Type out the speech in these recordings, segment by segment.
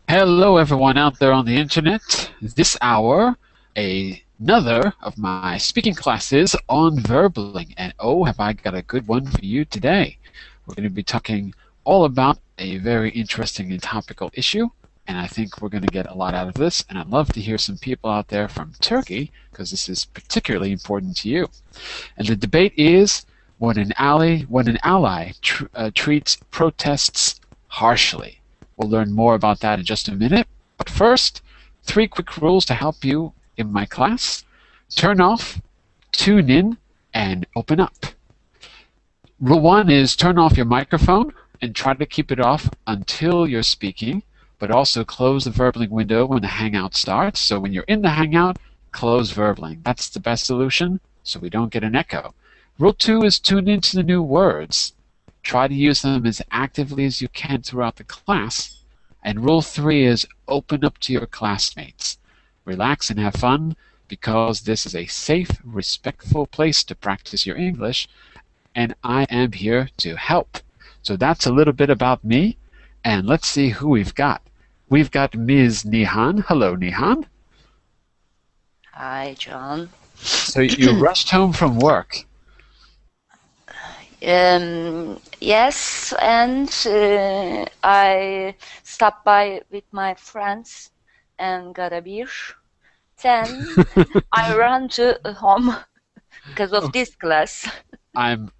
Hello everyone out there on the internet. This hour, another of my speaking classes on verbling. And oh, have I got a good one for you today. We're going to be talking all about a very interesting and topical issue. And I think we're going to get a lot out of this. And I'd love to hear some people out there from Turkey, because this is particularly important to you. And the debate is when an ally treats protests harshly. We'll learn more about that in just a minute. But first, 3 quick rules to help you in my class. Turn off, tune in, and open up. Rule 1 is turn off your microphone and try to keep it off until you're speaking, but also close the verbling window when the Hangout starts. So when you're in the Hangout, close verbling. That's the best solution so we don't get an echo. Rule 2 is tune into the new words. Try to use them as actively as you can throughout the class. And rule 3 is open up to your classmates. Relax and have fun, because this is a safe, respectful place to practice your English, and I am here to help. So that's a little bit about me, and let's see who we've got. We've got Ms. Nihan. Hello, Nihan. Hi, John. So you rushed home from work. Yes, and I stopped by with my friends and got a beer. Then I ran to home because of this class. I am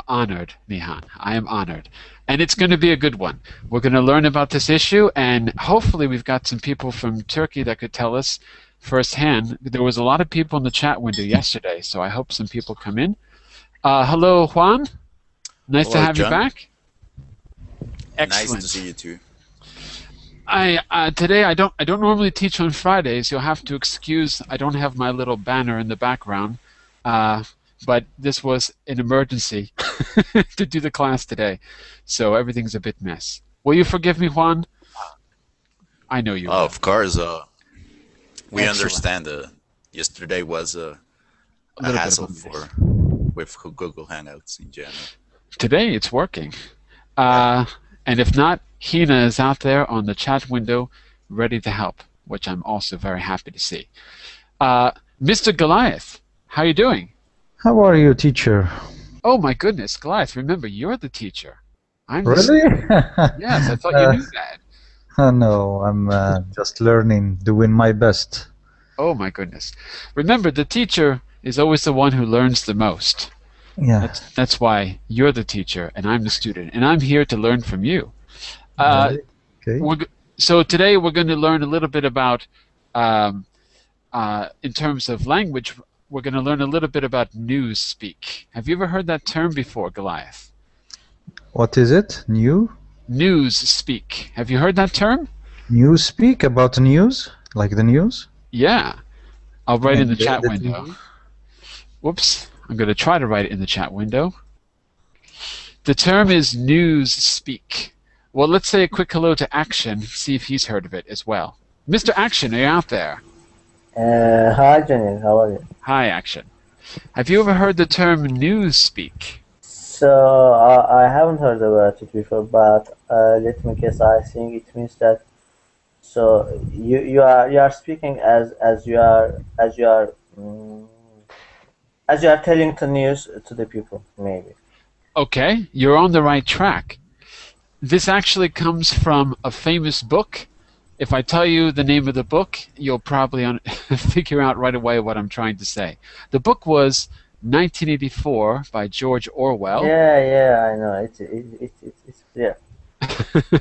honored, Nihan. I am honored. And it's going to be a good one. We're going to learn about this issue, and hopefully we've got some people from Turkey that could tell us firsthand. There was a lot of people in the chat window yesterday, so I hope some people come in. Hello, Juan. Nice Hello, to have John. you back. Excellent. Nice to see you too. Today I don't normally teach on Fridays. You'll have to excuse. I don't have my little banner in the background, but this was an emergency to do the class today, so everything's a bit mess. Will you forgive me, Juan? I know you will. Of course. We Excellent. understand. Yesterday was a little bit hassle of a mess. with Google Hangouts in general. Today it's working. And if not, Hina is out there on the chat window ready to help, which I'm also very happy to see. Mr. Goliath, how are you doing? How are you, teacher? Oh my goodness, Goliath, remember, you're the teacher. I'm Really? Yes, I thought you knew that. No, I'm just learning, doing my best. Oh my goodness. Remember, the teacher is always the one who learns the most. Yeah. That's why you're the teacher and I'm the student, and I'm here to learn from you. Okay. So today we're going to learn a little bit about, in terms of language, we're going to learn a little bit about newspeak. Have you ever heard that term before, Goliath? What is it? Newspeak. Have you heard that term? News speak about news? Like the news? Yeah. I'll write in the And chat the window. TV? Whoops. I'm going to try to write it in the chat window. The term is newspeak. Well, let's say a quick hello to Action, see if he's heard of it as well. Mr. Action, are you out there? Hi, Jon-Eric. How are you? Hi, Action. Have you ever heard the term newspeak? So I haven't heard about it before, but let me guess. I think it means that. So you are speaking as you are telling the news to the people, maybe. Okay, you're on the right track. This actually comes from a famous book. If I tell you the name of the book, you'll probably figure out right away what I'm trying to say. The book was 1984 by George Orwell. Yeah, I know. It's yeah.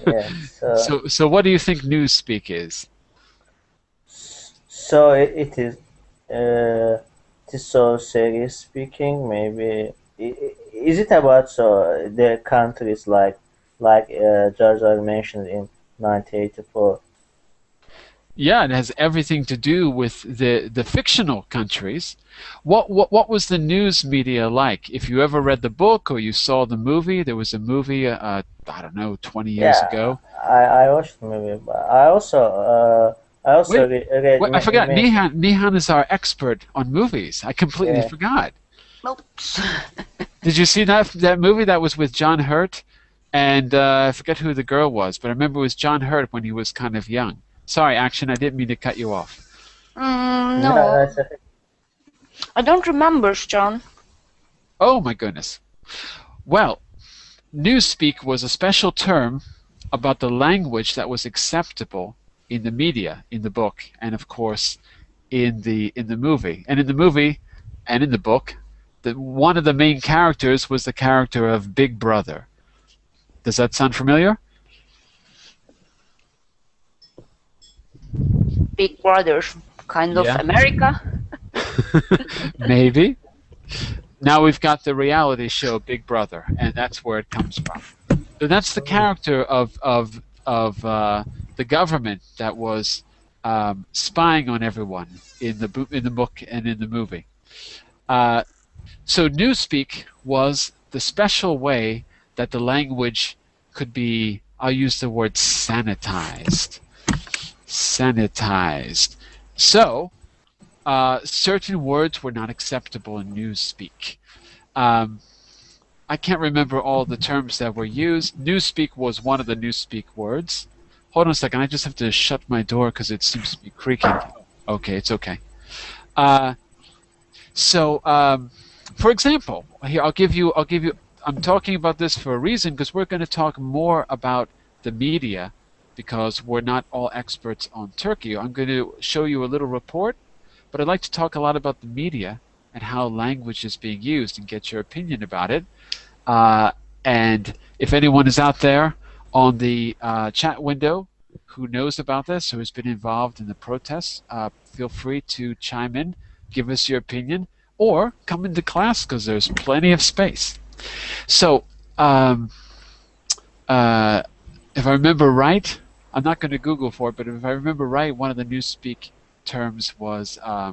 Yeah. So what do you think newspeak is? So it is. It is so serious speaking. Maybe is it about the countries like George mentioned in 1984? Yeah, it has everything to do with the fictional countries. What was the news media like? If you ever read the book or you saw the movie, there was a movie, I don't know, 20 years ago. I watched the movie, but I also I also Wait, read wait, I forgot. many. Nihan is our expert on movies. I completely Yeah. forgot. Oops. Did you see that movie that was with John Hurt? And I forget who the girl was, but I remember it was John Hurt when he was kind of young. Sorry, Action, I didn't mean to cut you off. No, It's okay. I don't remember, John. Oh my goodness. Well, newspeak was a special term about the language that was acceptable in the media, in the book, and of course in the movie. And in the movie and in the book, one of the main characters was the character of Big Brother. Does that sound familiar? Big Brother, kind of Yeah. America. Maybe. Now we've got the reality show Big Brother, and that's where it comes from. So that's the character of the government that was spying on everyone in the book and in the movie. So newspeak was the special way that the language could be, I'll use the word sanitized. Sanitized. So certain words were not acceptable in newspeak. I can't remember all the terms that were used. Newspeak was one of the newspeak words. Hold on a second. I just have to shut my door because it seems to be creaking. Okay, it's okay. For example, here I'll give you. I'm talking about this for a reason because we're going to talk more about the media because we're not all experts on Turkey. I'm going to show you a little report, but I'd like to talk a lot about the media and how language is being used and get your opinion about it. And if anyone is out there on the chat window who knows about this, who has been involved in the protests, feel free to chime in, give us your opinion, or come into class because there's plenty of space. So, if I remember right, I'm not going to Google for it, but if I remember right, one of the newspeak terms was, what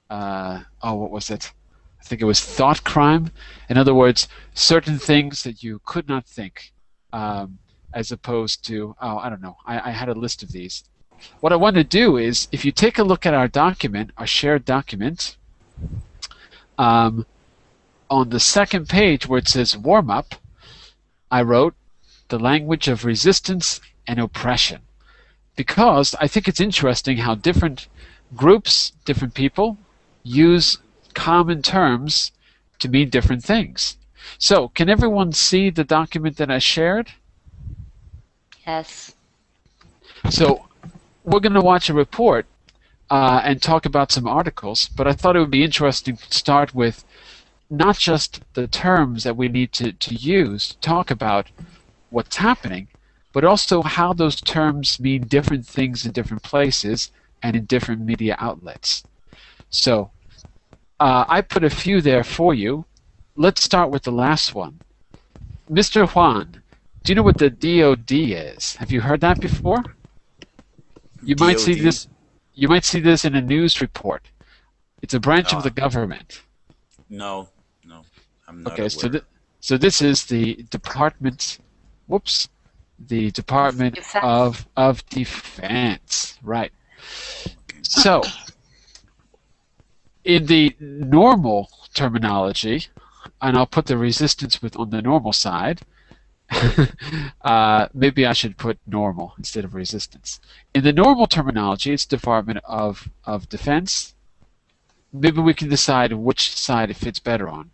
was it? I think it was thought crime. In other words, certain things that you could not think, as opposed to, I don't know. I had a list of these. What I want to do is, if you take a look at our document, our shared document, on the second page where it says warm-up, I wrote the language of resistance and oppression. Because I think it's interesting how different groups, different people, use common terms to mean different things. So, can everyone see the document that I shared? Yes. So, we're going to watch a report and talk about some articles, but I thought it would be interesting to start with not just the terms that we need to use to talk about what's happening, but also how those terms mean different things in different places and in different media outlets. So, I put a few there for you. Let's start with the last one. Mr. Juan, do you know what the DOD is? Have you heard that before? You might see DOD? this. You might see this in a news report. It's a branch of No. the government. No, I'm not Okay, aware. so this is the Department. Whoops, the Department Defense. of Defense. Right. So, in the normal terminology, and I'll put the resistance on the normal side. Maybe I should put normal instead of resistance. In the normal terminology, it's Department of Defense. Maybe we can decide which side it fits better on.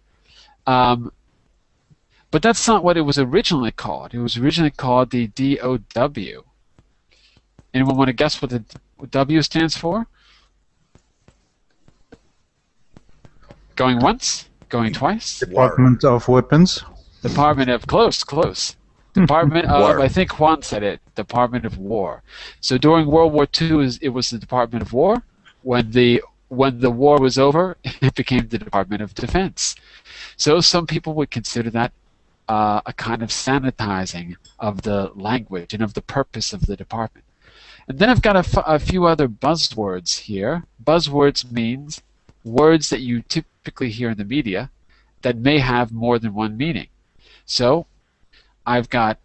But that's not what it was originally called. It was originally called the DOW. Anyone want to guess what the W stands for? Going once? Going twice? Department of Weapons. Department of close. Department of War. I think Juan said it. Department of War. So during World War II, it was the Department of War. When the war was over, it became the Department of Defense. So some people would consider that a kind of sanitizing of the language and of the purpose of the department. And then I've got a few other buzzwords here. Buzzwords means words that you typically hear in the media that may have more than one meaning. So I've got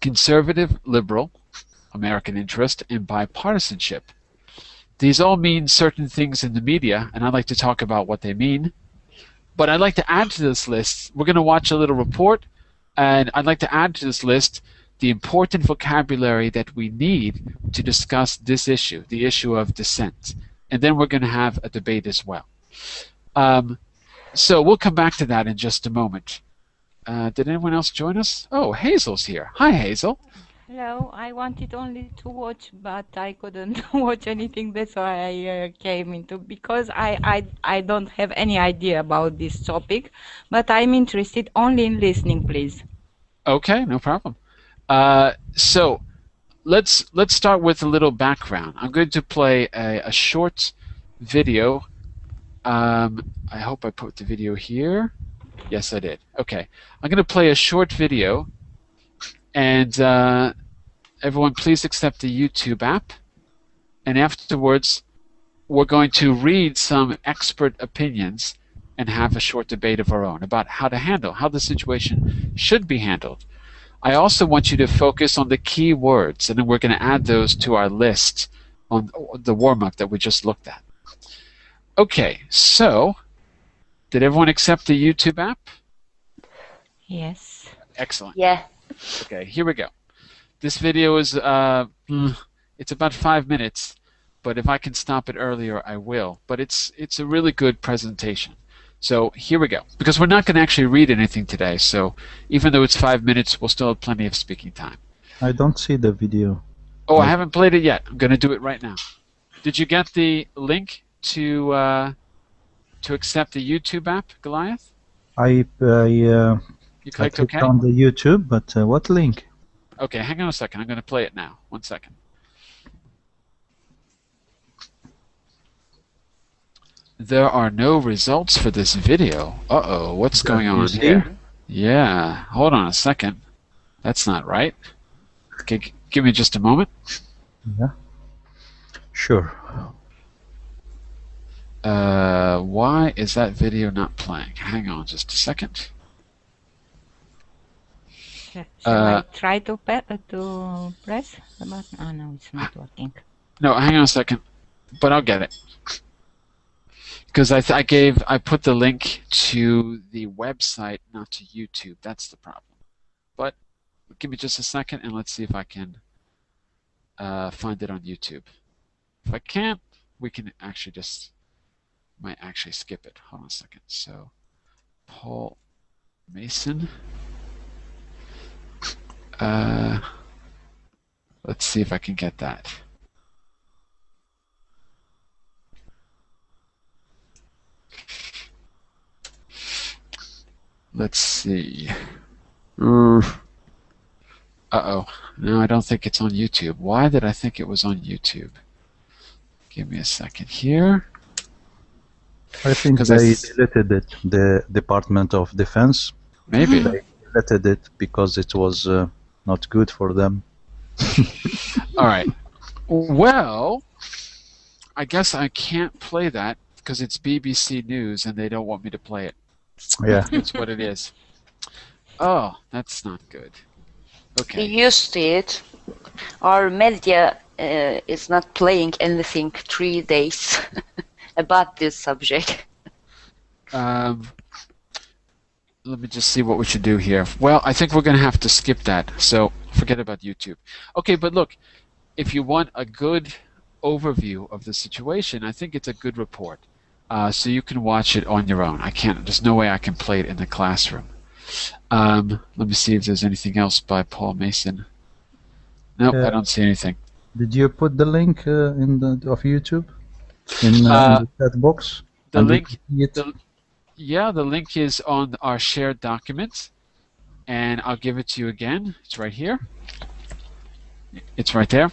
conservative, liberal, American interest, and bipartisanship. These all mean certain things in the media, and I'd like to talk about what they mean. But I'd like to add to this list, we're going to watch a little report, and I'd like to add to this list the important vocabulary that we need to discuss this issue, the issue of dissent. And then we're going to have a debate as well. So we'll come back to that in just a moment. Did anyone else join us? Oh, Hazel's here. Hi, Hazel. Hello, I wanted only to watch, but I couldn't watch anything. That's why I came into, because I don't have any idea about this topic, but I'm interested only in listening, please. Okay, no problem. So let's start with a little background. I'm going to play a short video. I hope I put the video here. Yes, I did. Okay, I'm going to play a short video, and everyone please accept the YouTube app, and afterwards we're going to read some expert opinions and have a short debate of our own about how the situation should be handled. I also want you to focus on the key words, and then we're going to add those to our list on the warm-up that we just looked at. Okay, so did everyone accept the YouTube app? Yes. Excellent. Yeah. Okay, here we go. This video is it's about 5 minutes, but if I can stop it earlier, I will. But it's a really good presentation. So here we go. Because we're not going to actually read anything today, so even though it's 5 minutes, we'll still have plenty of speaking time. I don't see the video. Oh, I haven't played it yet. I'm going to do it right now. Did you get the link to accept the YouTube app, Goliath? I You clicked clicked OK? on the YouTube, but what link? Okay, hang on a second. I'm going to play it now. 1 second. There are no results for this video. Uh-oh, what's going on here? Yeah, hold on a second. That's not right. Okay, give me just a moment. Yeah. Sure. Why is that video not playing? Hang on just a second. Shall I try to press the button? Oh no, it's not working. No, hang on a second. But I'll get it. Because I put the link to the website, not to YouTube. That's the problem. But give me just a second, and let's see if I can find it on YouTube. If I can't, we can actually might actually skip it. Hold on a second. So, Paul Mason. Let's see if I can get that. Let's see. Uh-oh. No, I don't think it's on YouTube. Why did I think it was on YouTube? Give me a second here. I think they deleted it, the Department of Defense. Maybe. They deleted it because it was not good for them. All right. Well, I guess I can't play that because it's BBC News and they don't want me to play it. Yeah. That's what it is. Oh, that's not good. We Okay. used to it. Our media is not playing anything 3 days about this subject. Let me just see what we should do here. Well, I think we're going to have to skip that, so forget about YouTube. Okay, but look, if you want a good overview of the situation, I think it's a good report. So you can watch it on your own. There's no way I can play it in the classroom. Let me see if there's anything else by Paul Mason. Nope, I don't see anything. Did you put the link of YouTube in the chat box? The And link, we can see it? yeah, the link is on our shared document, and I'll give it to you again. It's right here. It's right there.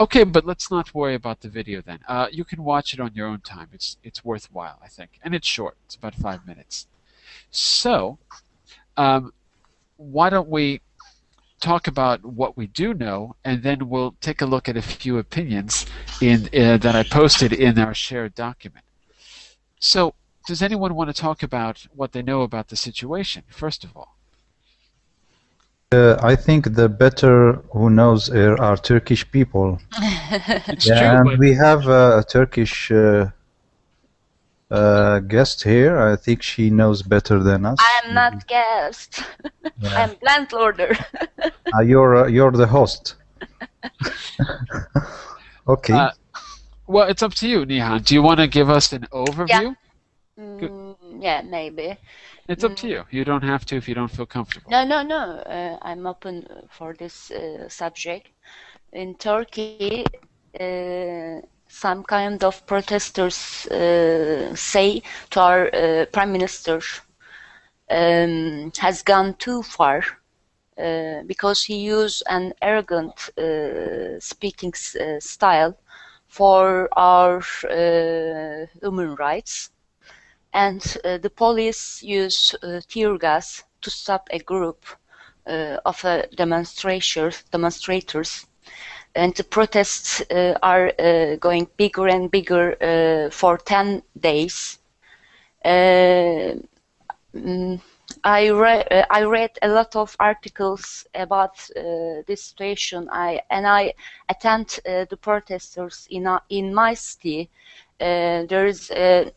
Okay, but let's not worry about the video then. You can watch it on your own time. It's worthwhile, I think, and it's short. It's about 5 minutes. So, why don't we talk about what we do know, and then we'll take a look at a few opinions that I posted in our shared document. So, does anyone want to talk about what they know about the situation, first of all? I think the better who knows are Turkish people. It's Yeah, true, and but we have a Turkish guest here. I think she knows better than us. I am not guest. Yeah. I am landlorder. You're the host. Okay. well, it's up to you, Nihan. Do you want to give us an overview? Yeah, maybe. It's up to you. You don't have to if you don't feel comfortable. No. I'm open for this subject. In Turkey, some kind of protesters say to our prime minister has gone too far because he used an arrogant speaking style for our human rights. And the police use tear gas to stop a group of demonstrators, and the protests are going bigger and bigger for 10 days. I read a lot of articles about this situation. I attend the protesters in my city. There is a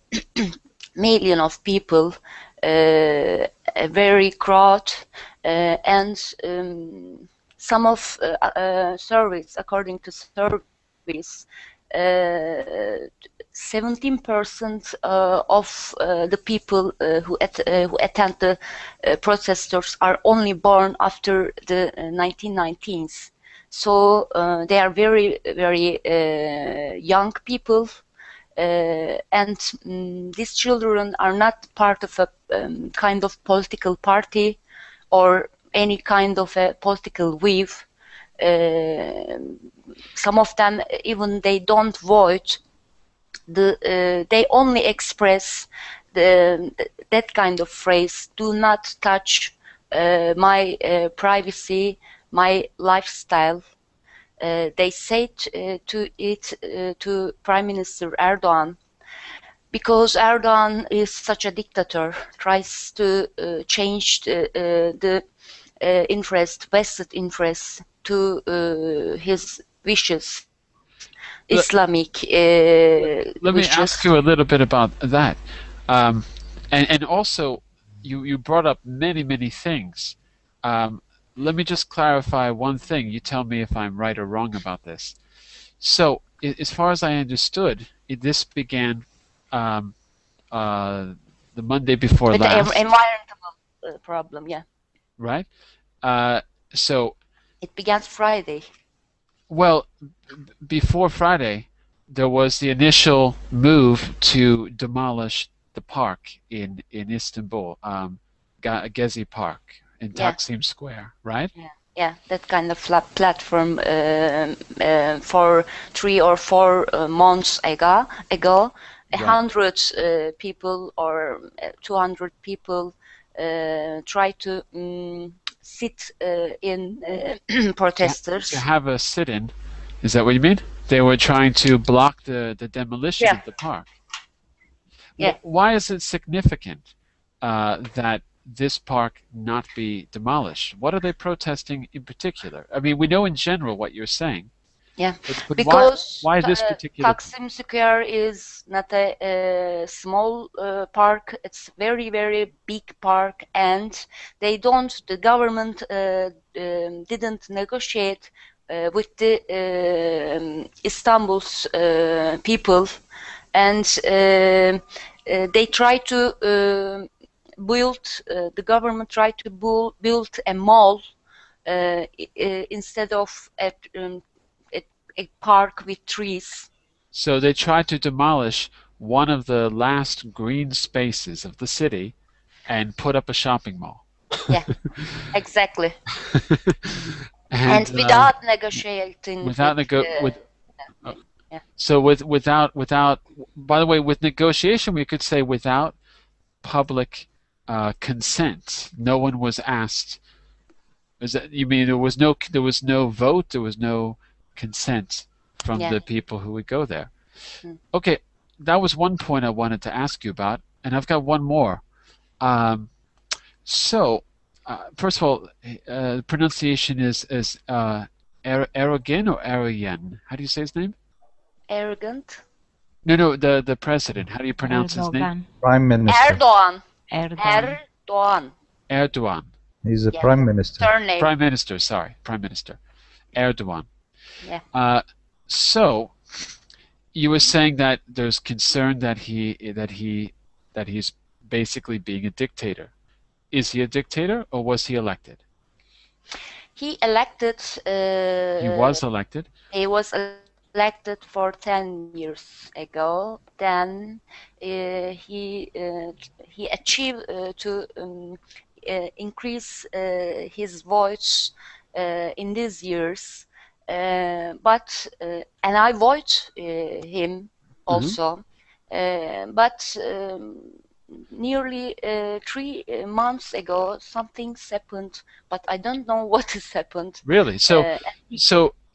million of people, a very crowd, and some of surveys, according to surveys, 17% of the people who attend the protesters are only born after the 1990s. So they are very, very young people. And these children are not part of a kind of political party or any kind of a political weave. Some of them even they don't vote. They only express that kind of phrase: "Do not touch my privacy, my lifestyle." They said to Prime Minister Erdogan, because Erdogan is such a dictator, tries to change the vested interest to his wishes, Islamic Let me wishes. ask you a little bit about that. And also, you brought up many things. Let me just clarify one thing. You tell me if I'm right or wrong about this. So, as far as I understood, this began the Monday before With last. the environmental problem, yeah. Right? So it began Friday. Well, before Friday, there was the initial move to demolish the park in Istanbul, Gezi Park in Taksim Square, right? Yeah, that kind of platform for 3 or 4 months ago, 100 people or 200 people tried to sit in protesters. To have a sit-in, is that what you mean? They were trying to block the demolition of the park. Yeah. Why is it significant that this park not be demolished? What are they protesting in particular? I mean, we know in general what you're saying. Yeah, but because why this particular Taksim Square is not a small park. It's very, very big park, and the government didn't negotiate with the Istanbul's people, and they tried to the government tried to build a mall instead of a park with trees. So they tried to demolish one of the last green spaces of the city and put up a shopping mall. Yeah, exactly. and without negotiating. So without. By the way, with negotiation, we could say without public consent. No one was asked. Is that, you mean there was no vote, there was no consent from the people who would go there? Okay, that was one point I wanted to ask you about, and I've got one more. So first of all, pronunciation is Erdogan or Erdogan? How do you say his name? Arrogant. No, the president. How do you pronounce his name? Erdogan. Prime Minister. Erdogan. Erdogan. Erdogan. Erdogan. He's a Yeah. Prime Minister. Surname. Prime Minister. Sorry, Prime Minister. Erdogan. Yeah. So you were saying that there's concern that he's basically being a dictator. Is he a dictator or was he elected? He elected. He was elected. He was elected for 10 years ago. Then he achieved to increase his voice in these years. But and I vote him also. But nearly 3 months ago, something's happened, but I don't know what has happened. Really? So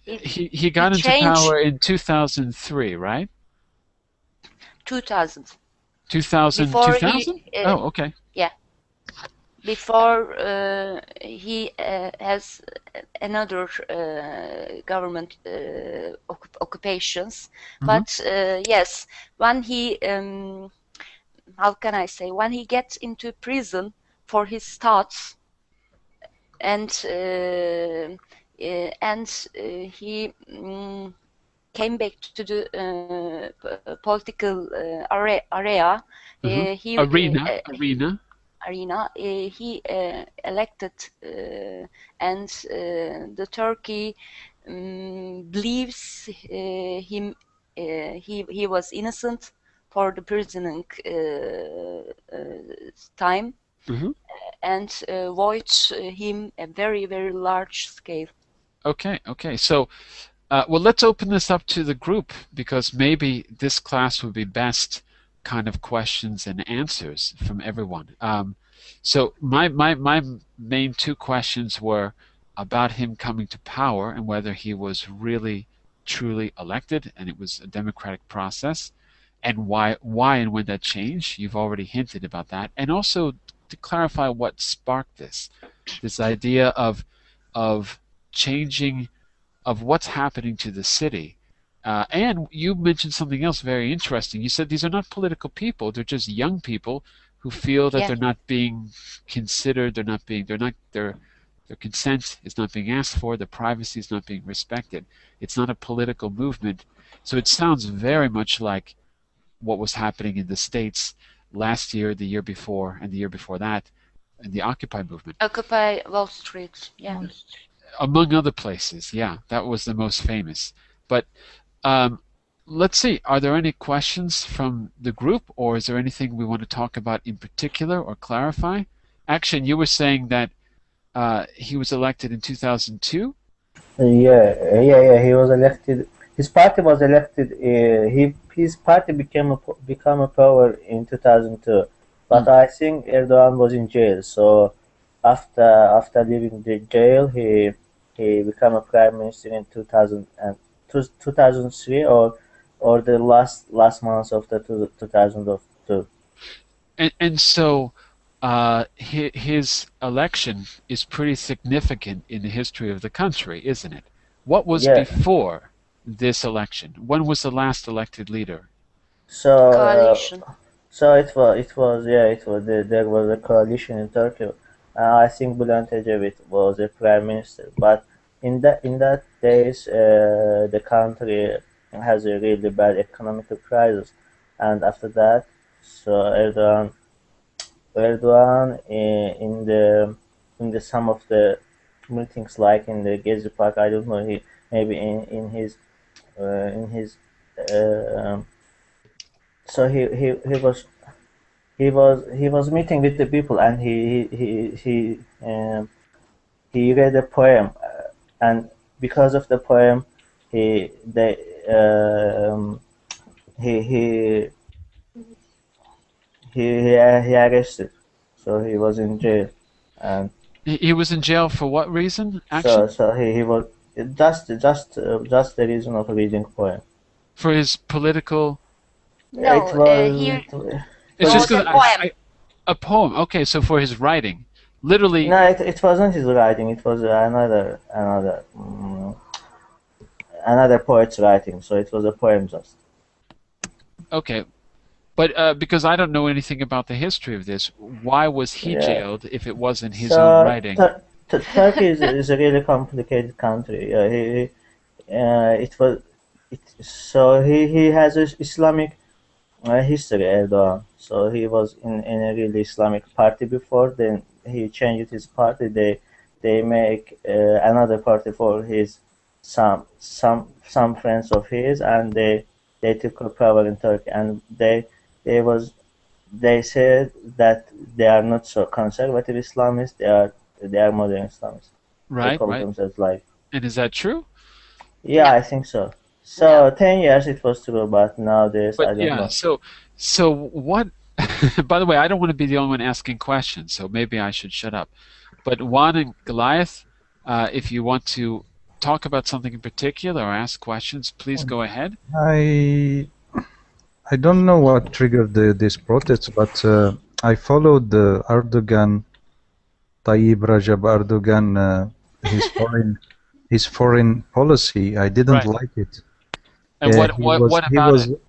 he got into changed. power in 2003, right? 2000. 2000? Before 2000? Oh, okay. Yeah. Before he has another government occupations, but yes, when he how can I say, when he gets into prison for his thoughts, and he came back to the political area. He arena. He elected, and the Turkey believes him. He was innocent for the prisoning time, and votes him a very, very large scale. Okay. So, well, let's open this up to the group, because maybe this class would be best kind of questions and answers from everyone. So my main two questions were about him coming to power and whether he was really truly elected and it was a democratic process, and why and when that changed. You've already hinted about that, and also to clarify what sparked this idea of changing, of what's happening to the city. And you mentioned something else very interesting. You said these are not political people; they're just young people who feel that they're not being considered. Their consent is not being asked for. Their privacy is not being respected. It's not a political movement. So it sounds very much like what was happening in the States last year, the year before, and the year before that, in the Occupy movement. Occupy Wall Street, yeah. Among other places, yeah. That was the most famous. But let's see, are there any questions from the group, or is there anything we want to talk about in particular or clarify? Action, you were saying that he was elected in 2002? Yeah. He was elected. His party was elected. His party became a power in 2002. But I think Erdogan was in jail. So after leaving the jail, he became a prime minister in 2003 or the last months of the 2002. And so his election is pretty significant in the history of the country, isn't it? What was before this election? When was the last elected leader? So coalition. So it was there was a coalition in Turkey. I think Bülent Ecevit was a prime minister, but in that days the country has a really bad economic crisis, and after that, so Erdogan in the some of the meetings, like in the Gezi Park, I don't know, he maybe in his so he was meeting with the people, and he read a poem, and because of the poem he arrested, so he was in jail. And he was in jail for what reason, actually? So he was just the reason of reading poem. For his political... No, it was It's just a poem. a poem. Okay, so for his writing. Literally. No, it wasn't his writing. It was another poet's writing. So it was a poem just. Okay, but because I don't know anything about the history of this, why was he Yeah. jailed if it wasn't his own So writing? Turkey is a really complicated country. It was so he has a Islamic history, Erdogan. So he was in a really Islamic party before. Then he changed his party. They make another party for his some friends of his, and they took power in Turkey. And they said that they are not so conservative Islamists. They are modern Islamists. They Right, call right. themselves like. And is that true? Yeah, Yeah. I think so. So 10 years it was true, but nowadays I But don't yeah, know. so what? By the way, I don't want to be the only one asking questions, so maybe I should shut up. But Juan and Goliath, if you want to talk about something in particular or ask questions, please go ahead. I don't know what triggered this protest, but I followed Erdogan, Tayyip Recep Erdogan, his foreign policy. I didn't Right. like it. And what He what was what he about was it?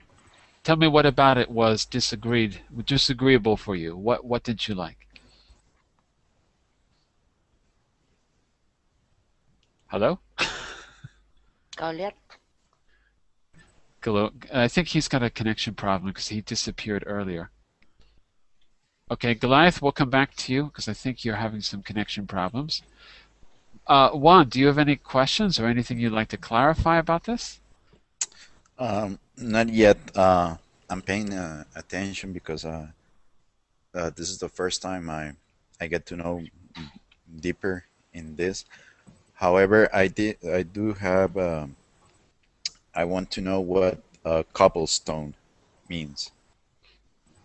Tell me what about it was disagreeable for you. What did you like? Hello? Goliath. I think he's got a connection problem because he disappeared earlier. Okay, Goliath, we'll come back to you because I think you're having some connection problems. Juan, do you have any questions or anything you'd like to clarify about this? Not yet. I'm paying attention because this is the first time I get to know deeper in this. However, I do have. I want to know what cobblestone means.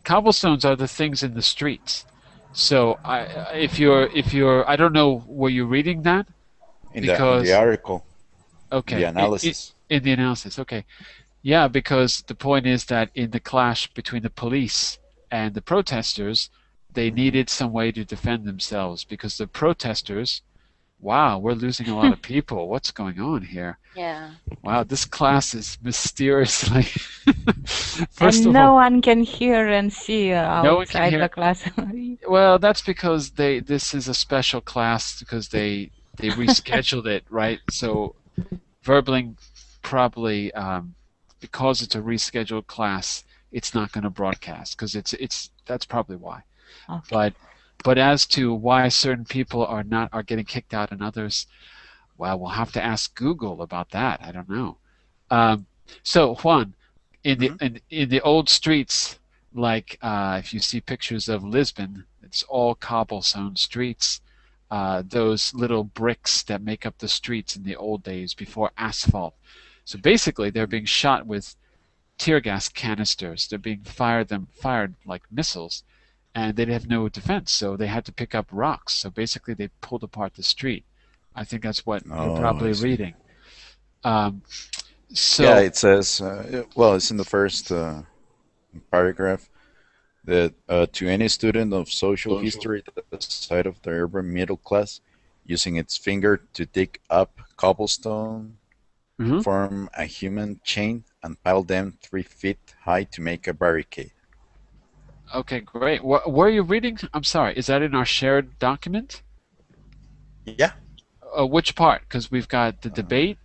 Cobblestones are the things in the streets. So if you're, I don't know, were you reading that? In Because the article, okay, the analysis. in the analysis, okay, yeah, because the point is that in the clash between the police and the protesters, they needed some way to defend themselves because the protesters, wow, we're losing a lot of people. What's going on here? Yeah. Wow, this class is mysteriously. First And of no all, one can hear and see no one can outside hear. the class. Well, that's because this is a special class because they rescheduled it, right? So Verbling probably because it's a rescheduled class, it's not going to broadcast because that's probably why. Okay. But as to why certain people are getting kicked out and others, well, we'll have to ask Google about that. I don't know. So Juan, in the old streets, like if you see pictures of Lisbon, it's all cobblestone streets. Those little bricks that make up the streets in the old days before asphalt. So basically, they're being shot with tear gas canisters. They're being fired like missiles, and they have no defense. So they had to pick up rocks. So basically, they pulled apart the street. I think that's what you're probably reading. So yeah, it says. Well, it's in the first paragraph that to any student of social history, the side of the urban middle class, using its finger to dig up cobblestone, form a human chain, and pile them 3 feet high to make a barricade. Okay, great. Where are you reading? I'm sorry. Is that in our shared document? Yeah. Which part? Because we've got the debate.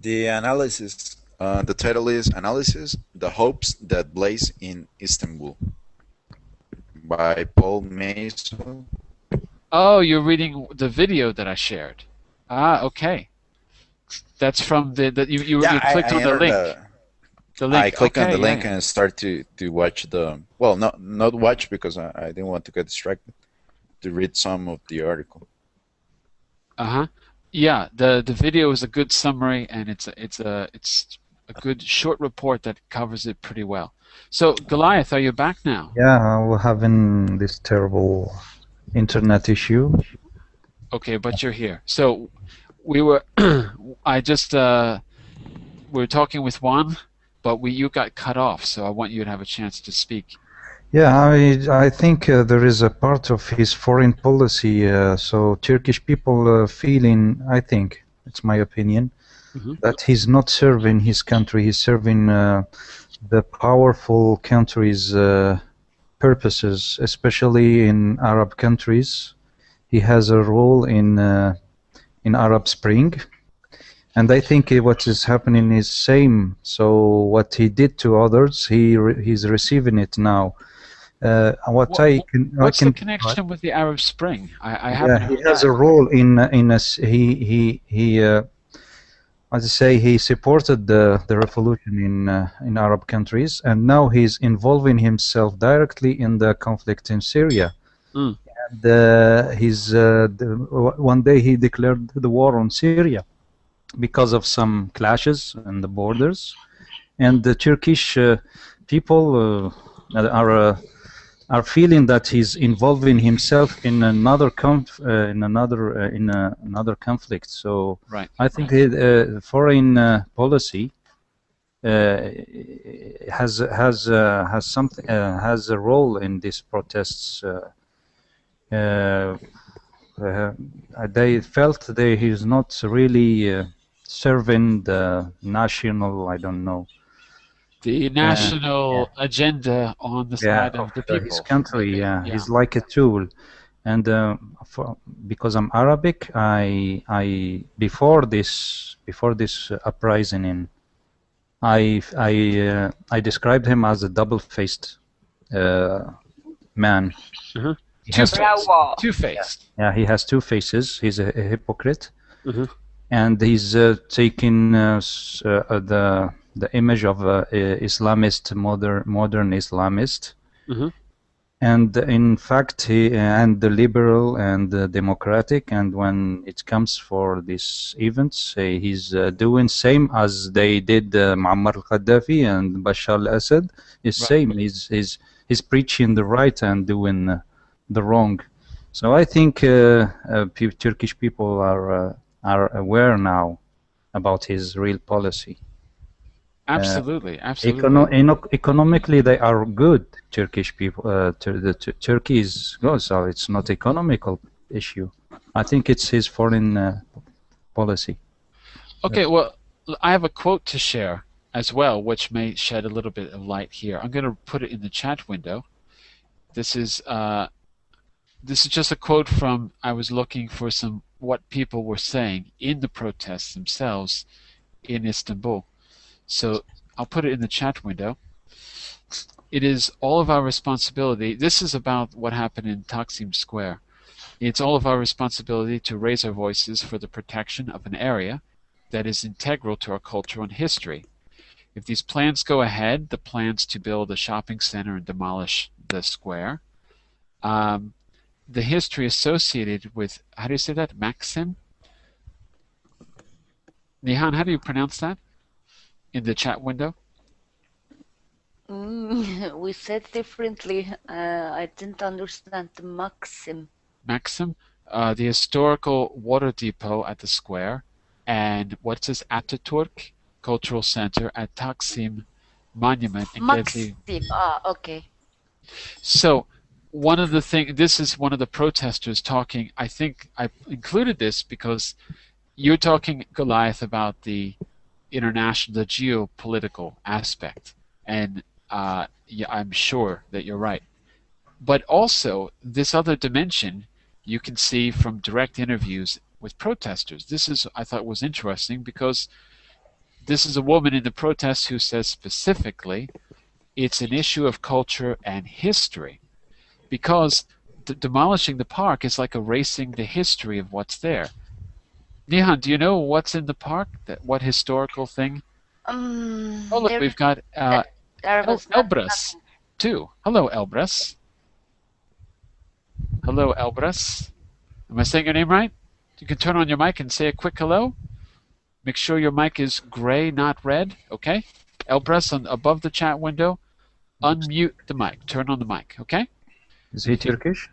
The analysis. The title is Analysis: The Hopes That Blaze in Istanbul by Paul Mason. Oh, you're reading the video that I shared. Okay. That's from you clicked on the link. The link. I click on the link yeah. and start to watch well, not watch because I didn't want to get distracted, to read some of the article. Yeah, the video is a good summary and it's a good short report that covers it pretty well. So Goliath, are you back now? Yeah, we're having this terrible internet issue. Okay, but you're here. So we were we were talking with Juan, but you got cut off, so I want you to have a chance to speak. Yeah, I think there is a part of his foreign policy. So Turkish people feeling, I think, it's my opinion, that he's not serving his country. He's serving the powerful countries' purposes, especially in Arab countries. He has a role in Arab Spring, and I think what is happening is same. So what he did to others, he's receiving it now. What I can What's the connection with the Arab Spring? I haven't he heard has that. a role in a he as I say, he supported the revolution in Arab countries, and now he's involving himself directly in the conflict in Syria. Mm. And one day he declared the war on Syria because of some clashes in the borders, and the Turkish people are feeling that he's involving himself in another another conflict. So Right. I think foreign policy has something has a role in these protests. They felt he's not really serving the national, I don't know, The national agenda on the side of the people. his country. maybe. Yeah, he's like a tool. And because I'm Arabic, I before this uprising I described him as a double-faced man. Two-faced. Yeah, he has two faces. He's a hypocrite, and he's taking the image of Islamist, modern Islamist. And in fact, the liberal and the democratic, and when it comes for these events, he's doing same as they did Muammar al-Gaddafi and Bashar al-Assad. Is same. He's preaching the right and doing the wrong. So I think Turkish people are aware now about his real policy. Absolutely. Economically, they are good. Turkish people, Turkey is good, so it's not economical issue. I think it's his foreign policy. Okay, well, I have a quote to share as well, which may shed a little bit of light here. I'm going to put it in the chat window. This is just a quote from, I was looking for what people were saying in the protests themselves in Istanbul. So I'll put it in the chat window. It is all of our responsibility. This is about what happened in Taksim Square. It's all of our responsibility to raise our voices for the protection of an area that is integral to our culture and history. If these plans go ahead, the plans to build a shopping center and demolish the square, the history associated with, how do you say that, Maxim? Nihan, how do you pronounce that in the chat window? We said differently. I didn't understand the Maxim. Maxim, the historical water depot at the square, and what's this, Ataturk Cultural Center at Taksim Monument in Maxim. Okay. So one of the things, this is one of the protesters talking. I think I included this because you're talking, Goliath, about the international, the geopolitical aspect, and yeah, I'm sure that you're right. But also this other dimension you can see from direct interviews with protesters. This is, I thought, was interesting because this is a woman in the protest who says specifically it's an issue of culture and history, because demolishing the park is like erasing the history of what's there. Nihan, do you know what's in the park? What historical thing? Oh, look, we've got Elbras, too. Hello, Elbras. Hello, Elbras. Am I saying your name right? You can turn on your mic and say a quick hello. Make sure your mic is gray, not red, okay? Elbras, above the chat window, unmute the mic. Turn on the mic, okay? Is he Turkish?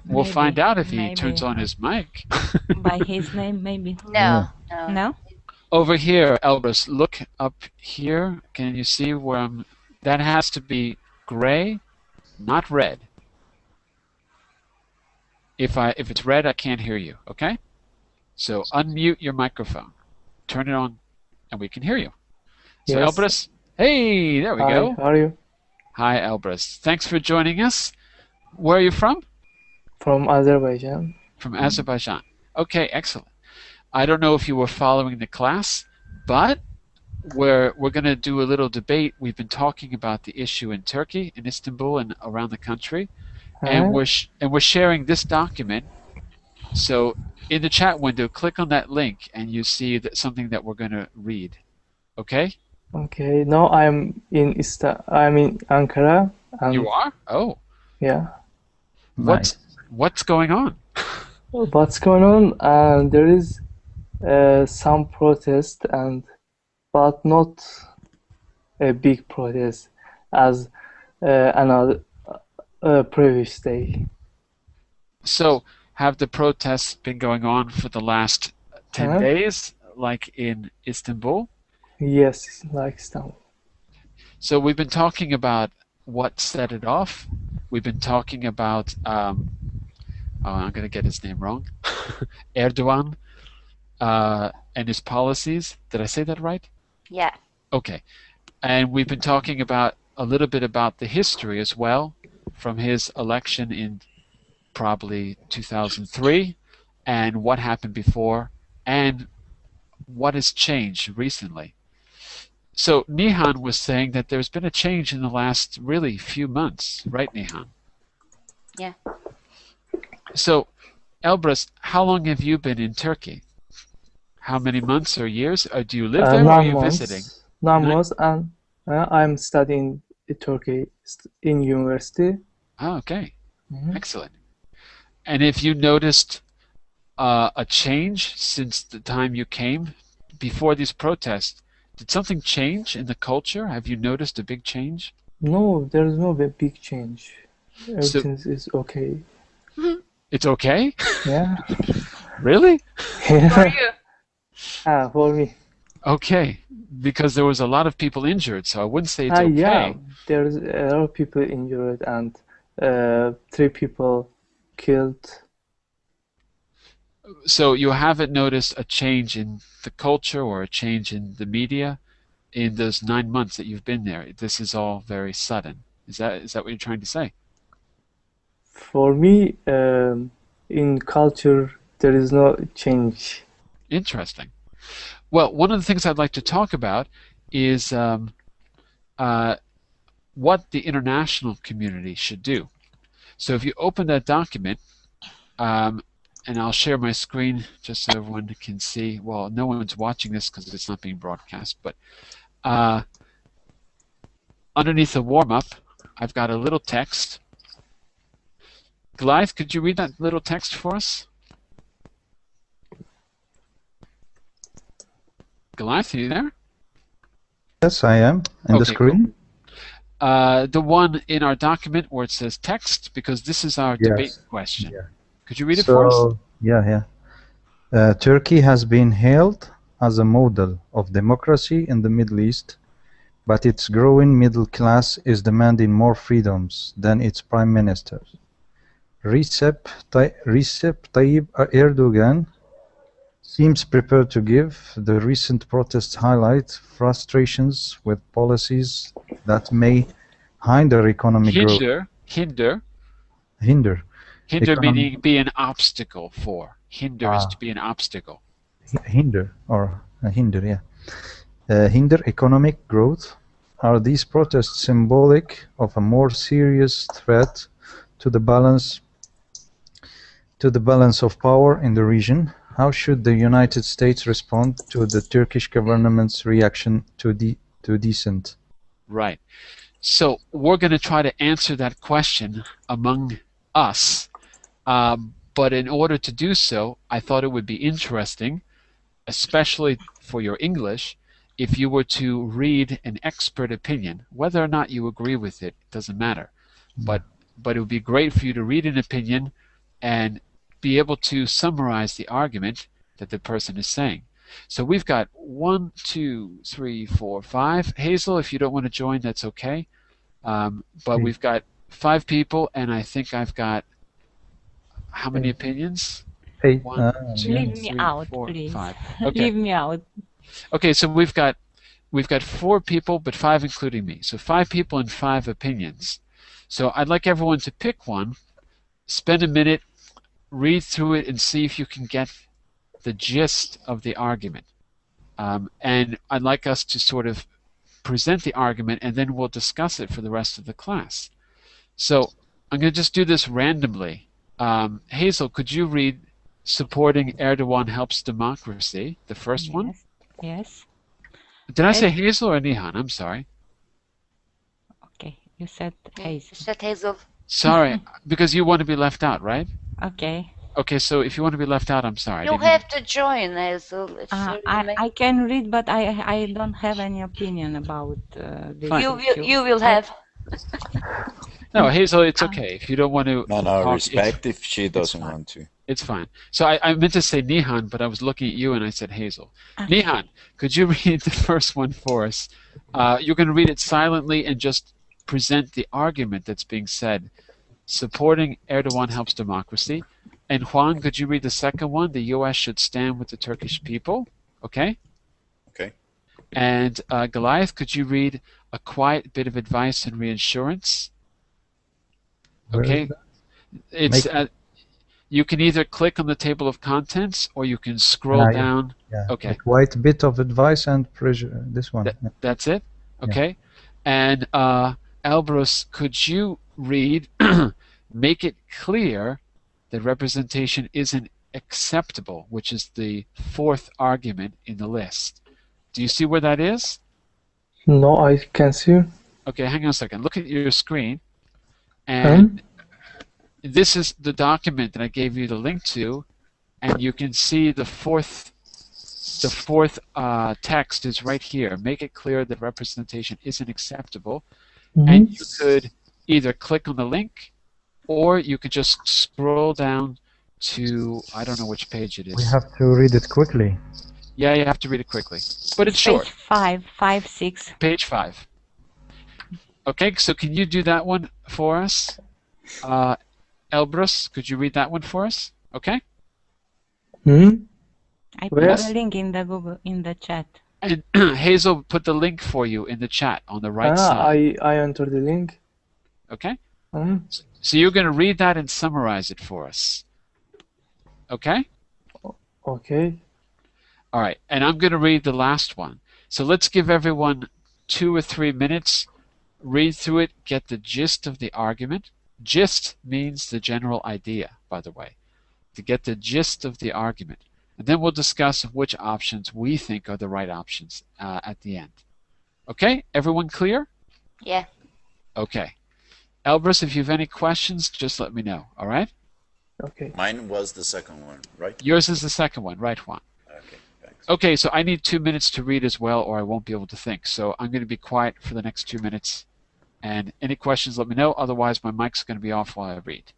We'll find out if he turns on his mic. By his name, maybe. No. No? Over here, Elbras, look up here. Can you see where I'm? That has to be gray. not red. If it's red, I can't hear you, okay? So unmute your microphone. Turn it on, and we can hear you. So Yes. Elbrus, hey, there we Hi, go. how are you? Hi, Elbrus. Thanks for joining us. Where are you from? From Azerbaijan. From Azerbaijan. Okay, excellent. I don't know if you were following the class, but we're going to do a little debate. We've been talking about the issue in Turkey, in Istanbul, and around the country, and we're sharing this document. So in the chat window, click on that link, and you see that something that we're going to read. Okay? Okay, now I'm in Ankara. And You are? Oh. yeah. Nice. What's going on? What's going on? And there is some protest, but not a big protest as another previous day. So have the protests been going on for the last 10 days, like in Istanbul? Yes, like Istanbul. So we've been talking about what set it off. We've been talking about, I'm going to get his name wrong, Erdogan and his policies. Did I say that right? Yeah. Okay. And we've been talking about a little bit about the history as well from his election in probably 2003 and what happened before and what has changed recently. So Nihan was saying that there's been a change in the last really few months, right, Nihan? Yeah. So, Elbrus, how long have you been in Turkey? How many months or years? Or do you live there or are you visiting? 9 months, and I'm studying in Turkey in university. Oh, okay. Mhm. Excellent. And if you noticed a change since the time you came, before these protests, did something change in the culture? Have you noticed a big change? No, there is no big change. Everything is okay. It's okay? Yeah. Really? For you. For me. Okay, because there was a lot of people injured, so I wouldn't say it's okay. Yeah, there's a lot of people injured and 3 people killed. So you haven't noticed a change in the culture or a change in the media in those 9 months that you've been there? This is all very sudden. Is that what you're trying to say? For me, in culture, there is no change. Interesting. Well, one of the things I'd like to talk about is what the international community should do. So if you open that document, and I'll share my screen just so everyone can see. Well, no one's watching this because it's not being broadcast, but underneath the warm-up, I've got a little text. Goliath, could you read that little text for us? Goliath, are you there? Yes, I am. In the screen? Cool. The one in our document where it says text, because this is our debate question. Yeah. Could you read it for us? Yeah. Turkey has been hailed as a model of democracy in the Middle East, but its growing middle class is demanding more freedoms than its prime minister. Recep Tayyip Erdogan seems prepared to give. The recent protests highlight frustrations with policies that may hinder economic growth. Hinder meaning be an obstacle for. Hinder is to be an obstacle. Hinder economic growth. Are these protests symbolic of a more serious threat to the balance of power in the region? How should the United States respond to the Turkish government's reaction to dissent? Right. So we're going to try to answer that question among us. But in order to do so, I thought it would be interesting, especially for your English, if you were to read an expert opinion. Whether or not you agree with it doesn't matter. But it would be great for you to read an opinion and be able to summarize the argument that the person is saying. So we've got 1, 2, 3, 4, 5. Hazel, if you don't want to join, that's okay. But we've got 5 people, and I think I've got how many opinions? 8. 1, 2, Leave me 3, out, 4, please. 5. Okay. Leave me out. Okay, so we've got 4 people, but 5 including me. So 5 people and 5 opinions. So I'd like everyone to pick one, spend a minute, read through it, and see if you can get the gist of the argument. And I'd like us to sort of present the argument, and then we'll discuss it for the rest of the class. So I'm going to just do this randomly. Hazel, could you read "Supporting Erdogan Helps Democracy," the first one? Yes. Did I say Hazel or Nihan? I'm sorry. Okay, you said Hazel. You said Hazel. Sorry, because you want to be left out, right? Okay. Okay, so if you want to be left out, I'm sorry. You have to join, Hazel. I can read, but I don't have any opinion about this. You will have. No, Hazel, it's okay. If you don't want to No, talk, respect if she doesn't want to. It's fine. So I meant to say Nihan, but I was looking at you and I said Hazel. Nihan, could you read the first one for us? You're going to read it silently and just present the argument that's being said. Supporting Erdogan helps democracy. And Juan, could you read the second one? The U.S. should stand with the Turkish people. Okay? Okay. And Goliath, could you read a quiet bit of advice and reinsurance? Okay. It's you can either click on the table of contents or you can scroll down. Yeah. Okay. A quiet bit of advice and pressure. This one. That's it. Okay. And Elbrus, could you read "Make it clear that representation isn't acceptable," which is the 4th argument in the list. Do you see where that is? No, I can see. Okay, hang on a second. Look at your screen. And this is the document that I gave you the link to, and you can see the fourth text is right here. Make it clear that representation isn't acceptable. And you could either click on the link, or you could just scroll down to, I don't know which page it is. We have to read it quickly. Yeah, you have to read it quickly. But it's short. Page 6. Page 5. Okay, so can you do that one for us? Elbrus, could you read that one for us? Okay? I put the link in the chat. And Hazel put the link for you in the chat on the right side. I entered the link. Okay? So you're going to read that and summarize it for us. Okay? Okay. All right, and I'm going to read the last one. So let's give everyone 2 or 3 minutes, read through it, get the gist of the argument. Gist means the general idea, by the way, to get the gist of the argument. And then we'll discuss which options we think are the right options at the end. Okay, everyone clear? Yeah. Okay. Elbrus, if you have any questions, just let me know, all right? Okay. Mine was the second one, right? Yours is the second one, right, Juan? Okay, thanks. Okay, so I need 2 minutes to read as well, or I won't be able to think. So I'm going to be quiet for the next 2 minutes. And any questions, let me know. Otherwise, my mic's going to be off while I read.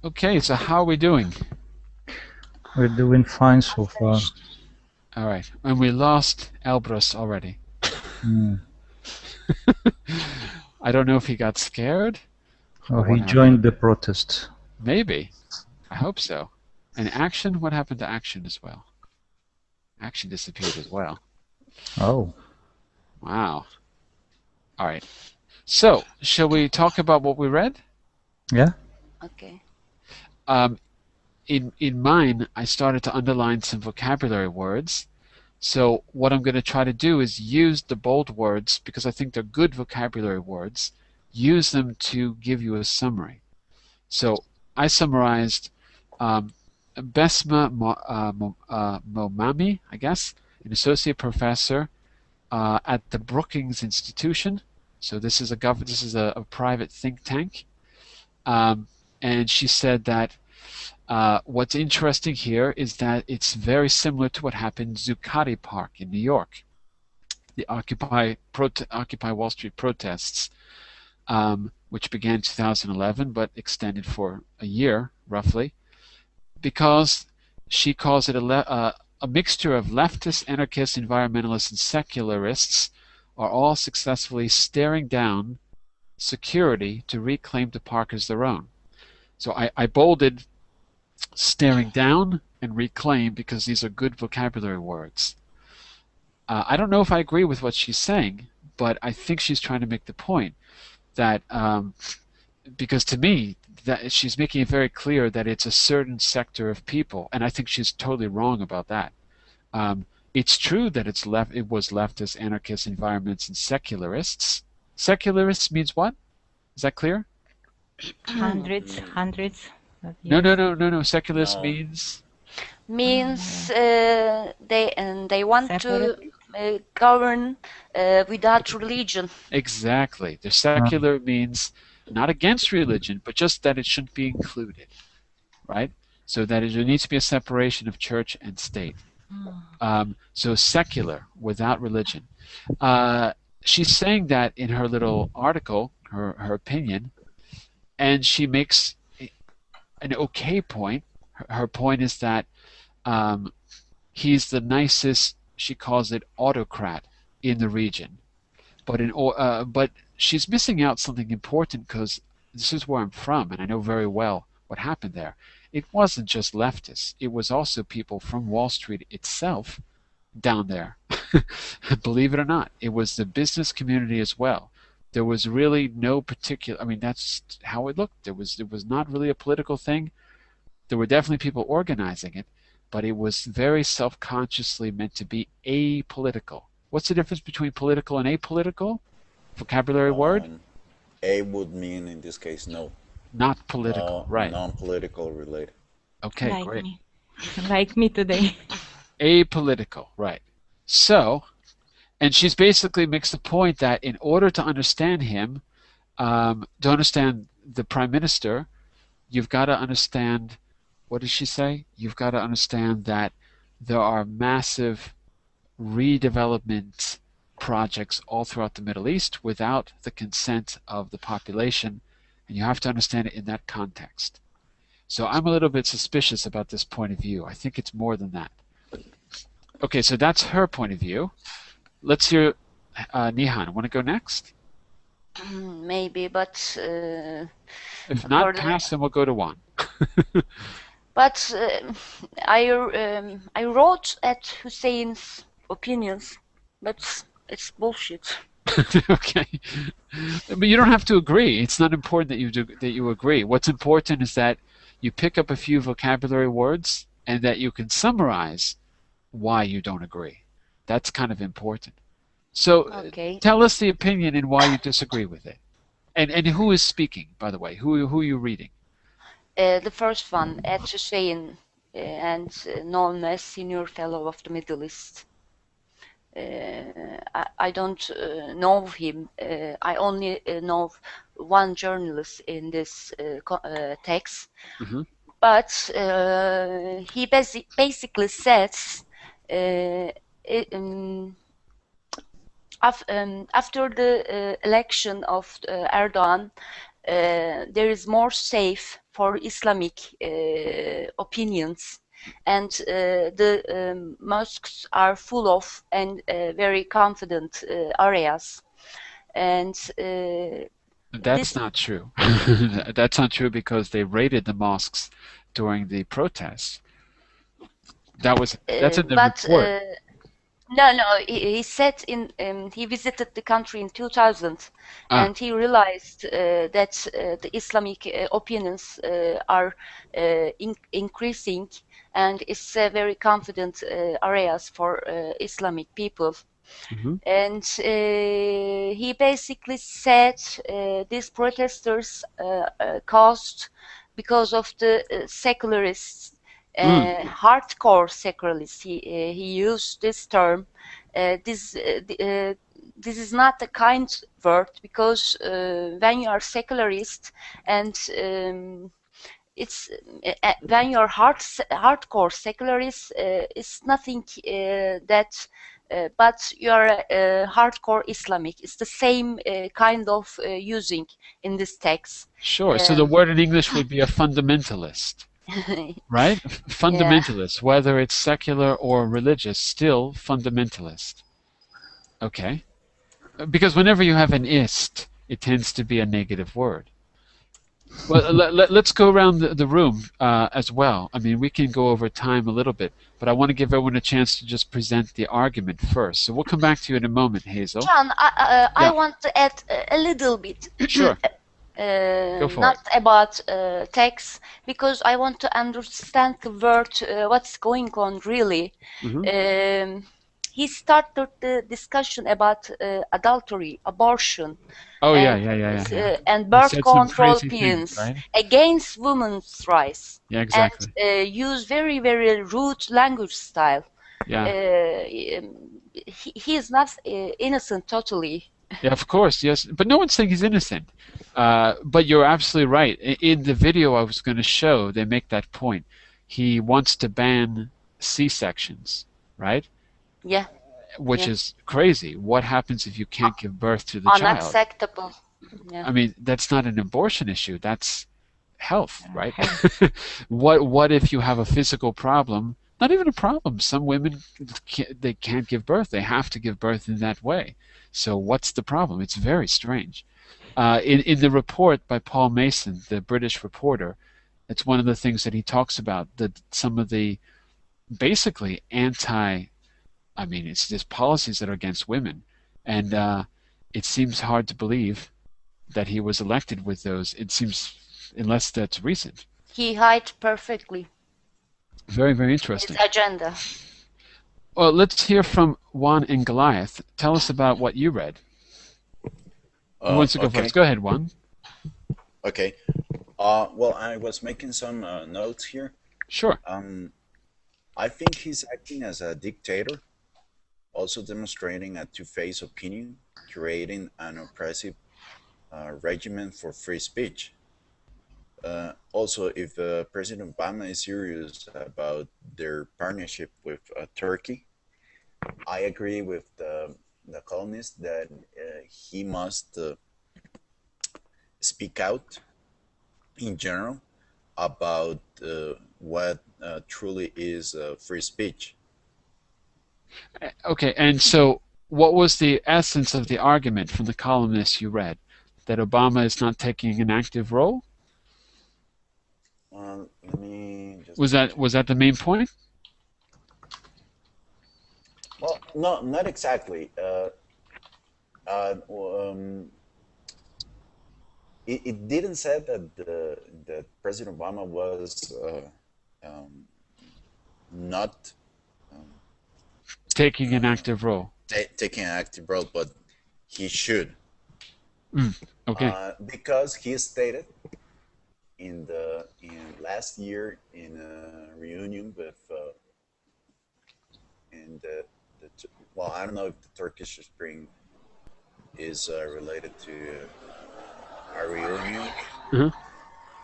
Okay, so how are we doing? We're doing fine so far. All right, and we lost Elbrus already. Mm. I don't know if he got scared. Oh, or what he happened. joined the protest. Maybe. I hope so. And Action, what happened to Action as well? Action disappeared as well. Oh. Wow. All right. So, shall we talk about what we read? Yeah? Okay. In mine, I started to underline some vocabulary words. So what I'm going to try to do is use the bold words, because I think they're good vocabulary words, use them to give you a summary. So I summarized Besma Momami, I guess, an associate professor at the Brookings Institution. So this is a private think tank. And she said that what's interesting here is that it's very similar to what happened in Zuccotti Park in New York, the Occupy Wall Street protests, which began in 2011 but extended for a year roughly, because she calls it a mixture of leftists, anarchists, environmentalists, and secularists are all successfully staring down security to reclaim the park as their own. So I bolded staring down and reclaim because these are good vocabulary words. I don't know if I agree with what she's saying, but I think she's trying to make the point that because to me that she's making it very clear that it's a certain sector of people, and I think she's totally wrong about that. It's true that it was leftists, anarchists, environments, and secularists. Secularists means what? Is that clear? Hundreds. No. Secularist No. means They want to govern without religion. exactly. The secular means not against religion, but just that it shouldn't be included, right? So that there needs to be a separation of church and state. So secular, without religion. She's saying that in her little article, her opinion, and she makes an okay point. Her point is that he's the nicest, she calls it, autocrat in the region. But she's missing out something important, because this is where I'm from, and I know very well what happened there. It wasn't just leftists. It was also people from Wall Street itself down there. Believe it or not, it was the business community as well. There was really no particular, I mean, that's how it looked. It was not really a political thing. There were definitely people organizing it, but it was very self-consciously meant to be apolitical. What's the difference between political and apolitical? Vocabulary word? A would mean in this case no. Not political, right. Non-political related. Okay, Like great. me. Like me today. Apolitical, right. So, and she's basically makes the point that in order to understand him, to understand the prime minister, you've got to understand, what does she say? You've got to understand that there are massive redevelopment projects all throughout the Middle East without the consent of the population, and you have to understand it in that context. So I'm a little bit suspicious about this point of view. I think it's more than that. Okay, so that's her point of view. Let's hear Nihan. Want to go next? Maybe, but If not, pass, then we'll go to Juan. but I wrote at Hussein's opinions, but it's bullshit. Okay, but you don't have to agree. It's not important that you agree. What's important is that you pick up a few vocabulary words and that you can summarize why you don't agree. That's kind of important. So Okay. tell us the opinion and why you disagree with it. And who is speaking, by the way? Who are you reading? The first one, Ed Hussein, and known as Senior Fellow of the Middle East. I don't know him. I only know one journalist in this text. Mhm. But he basically says after the election of Erdogan, there is more safe for Islamic opinions, and the mosques are full of and very confident areas, and That's not true. That's not true because they raided the mosques during the protests. That's in the but report. no, he said he visited the country in 2000, and he realized that the Islamic opinions are increasing, and it's very confident areas for Islamic people. And he basically said these protesters caused because of the secularists. Hardcore secularists. He used this term. This is not a kind word, because when you are secularist and it's when you're hardcore secularist, it's nothing that. But you are hardcore Islamic. It's the same kind of using in this text. Sure. So the word in English would be a fundamentalist. Right? Fundamentalist, whether it's secular or religious, still fundamentalist. Okay. Because whenever you have an ist, it tends to be a negative word. Well, let's go around the room as well. I mean, we can go over time a little bit, but I want to give everyone a chance to just present the argument first. So we'll come back to you in a moment, Hazel. John, I want to add a little bit. Sure. Go for not it. about text, because I want to understand the word, what's going on really. He started the discussion about adultery, abortion, and birth control pills, right? against women's rights. Yeah, exactly. And use very, very rude language style. Yeah. He is not innocent totally. Yeah, of course, yes. But no one's saying he's innocent. But you're absolutely right. In the video I was going to show, they make that point. He wants to ban C-sections, right? Yeah. Which is crazy. What happens if you can't give birth to the child? Unacceptable. Yeah. I mean, that's not an abortion issue. That's health, right? What if you have a physical problem? Not even a problem. Some women, they can't give birth. They have to give birth in that way. So what's the problem? It's very strange. In the report by Paul Mason, the British reporter, it's one of the things that he talks about, that some of the basically it's just policies that are against women. And it seems hard to believe that he was elected with those. It seems, unless that's recent. He hid perfectly. Very, very interesting. His agenda. Well, let's hear from Juan and Goliath. Tell us about what you read. Who wants to go first? Go ahead, Juan. Okay. Well, I was making some notes here. Sure. I think he's acting as a dictator, also demonstrating a two-faced opinion, creating an oppressive regimen for free speech. Also, if President Obama is serious about their partnership with Turkey, I agree with the columnist that he must speak out in general about what truly is free speech. Okay, and so what was the essence of the argument from the columnist you read? That Obama is not taking an active role? Let me just was that the main point? Well, no, not exactly. It didn't say that President Obama was not taking an active role. Taking an active role, but he should. Okay. Because he stated in last year in a reunion with well, I don't know if the Turkish Spring is related to a reunion.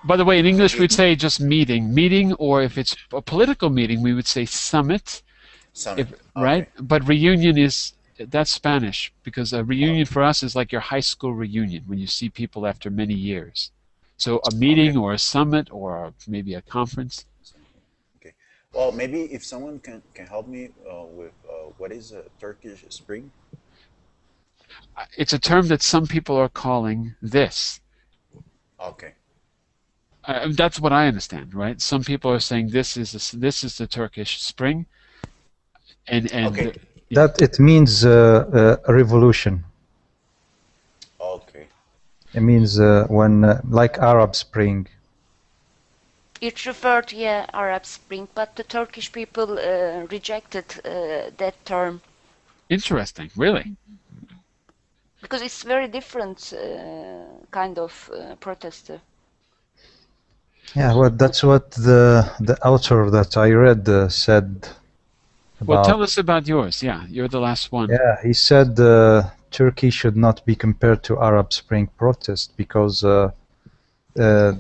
By the way, in English we'd say just meeting, or if it's a political meeting, we would say summit. Right? But reunion that's Spanish, because a reunion for us is like your high school reunion when you see people after many years. So a meeting or a summit or maybe a conference. Okay. Well, maybe if someone can help me with what is a Turkish Spring? It's a term that some people are calling this. Okay. That's what I understand, right? Some people are saying this is the Turkish Spring, and Okay. That it means a revolution. Okay. It means when like Arab Spring. It referred to Arab Spring, but the Turkish people rejected that term Interesting, really. because it's very different kind of protester. Yeah, well, that's what the author that I read said Well, about. tell us about yours. Yeah, you're the last one. Yeah, he said Turkey should not be compared to Arab Spring protest because the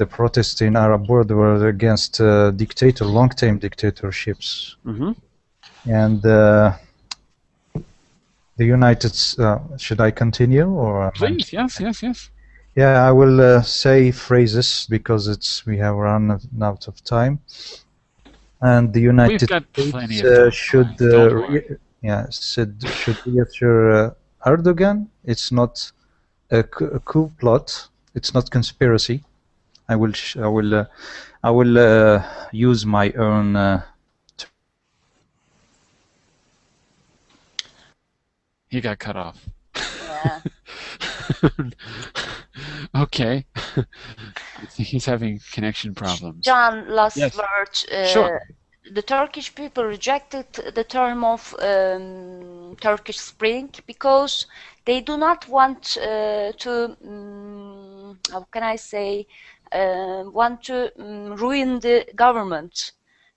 protests in Arab world were against long-term dictatorships, and the United. Should I continue or? Please, yes. Yeah, I will say phrases because we have run out of time. And the United States should reassure Erdogan it's not a coup plot. It's not conspiracy. I will use my own. He got cut off. Yeah. Okay. I think he's having connection problems. John, last Yes. word. Sure. The Turkish people rejected the term of Turkish Spring because they do not want to, how can I say, want to ruin the government.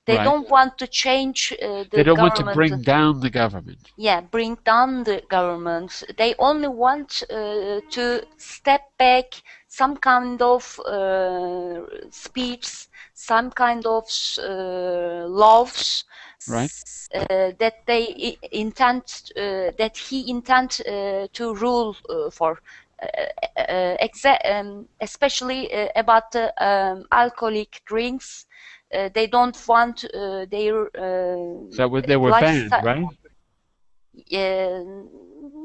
They Right. don't want to change the They don't want government. to bring down the government. Yeah, bring down the government. They only want to step back some kind of speech, some kind of laws Right. that they intend, that he intend to rule for. Especially about the laconic drinks. They don't want their They were banned, lifestyle. right?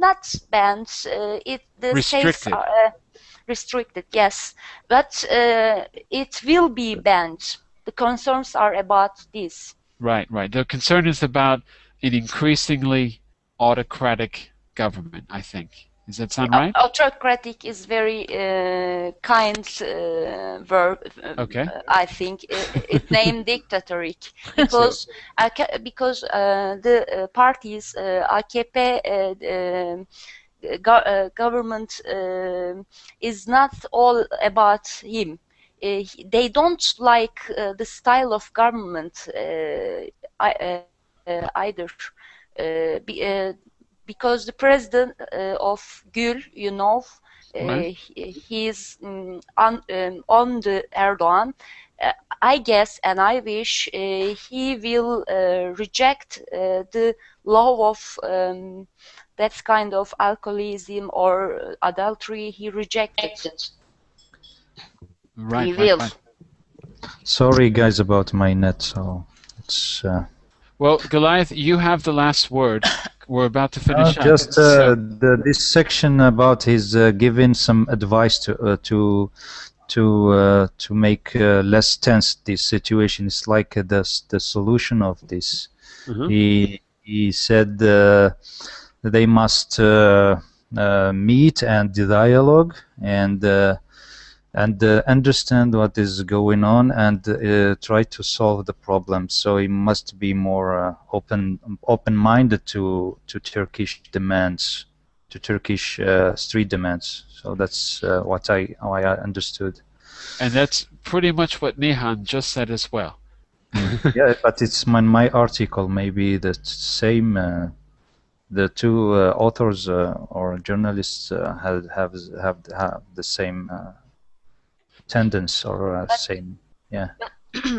Not banned. The Restricted. states are restricted, yes, but it will be banned. The concerns are about this. Right. The concern is about an increasingly autocratic government, I think. Does that sound right? Autocratic is very kind verb. Okay. I think it named dictatoric because the parties AKP government is not all about him. They don't like the style of government either. Because the president of Gül, Right. he's on the Erdogan. I guess and I wish he will reject the law of that kind of alcoholism or adultery. He rejected. Right. He will. Right. Sorry, guys, about my net. So it's. Well, Goliath, you have the last word. We're about to finish up. Just this section about his giving some advice to make less tense this situation. It's like the solution of this. He said they must meet and dialogue and understand what is going on and try to solve the problem. So he must be more open-minded to Turkish demands, to Turkish street demands. So that's what I understood. And that's pretty much what Nihan just said as well. Yeah, but it's my article. Maybe the same. The two authors or journalists have the same. Tendency or same, yeah.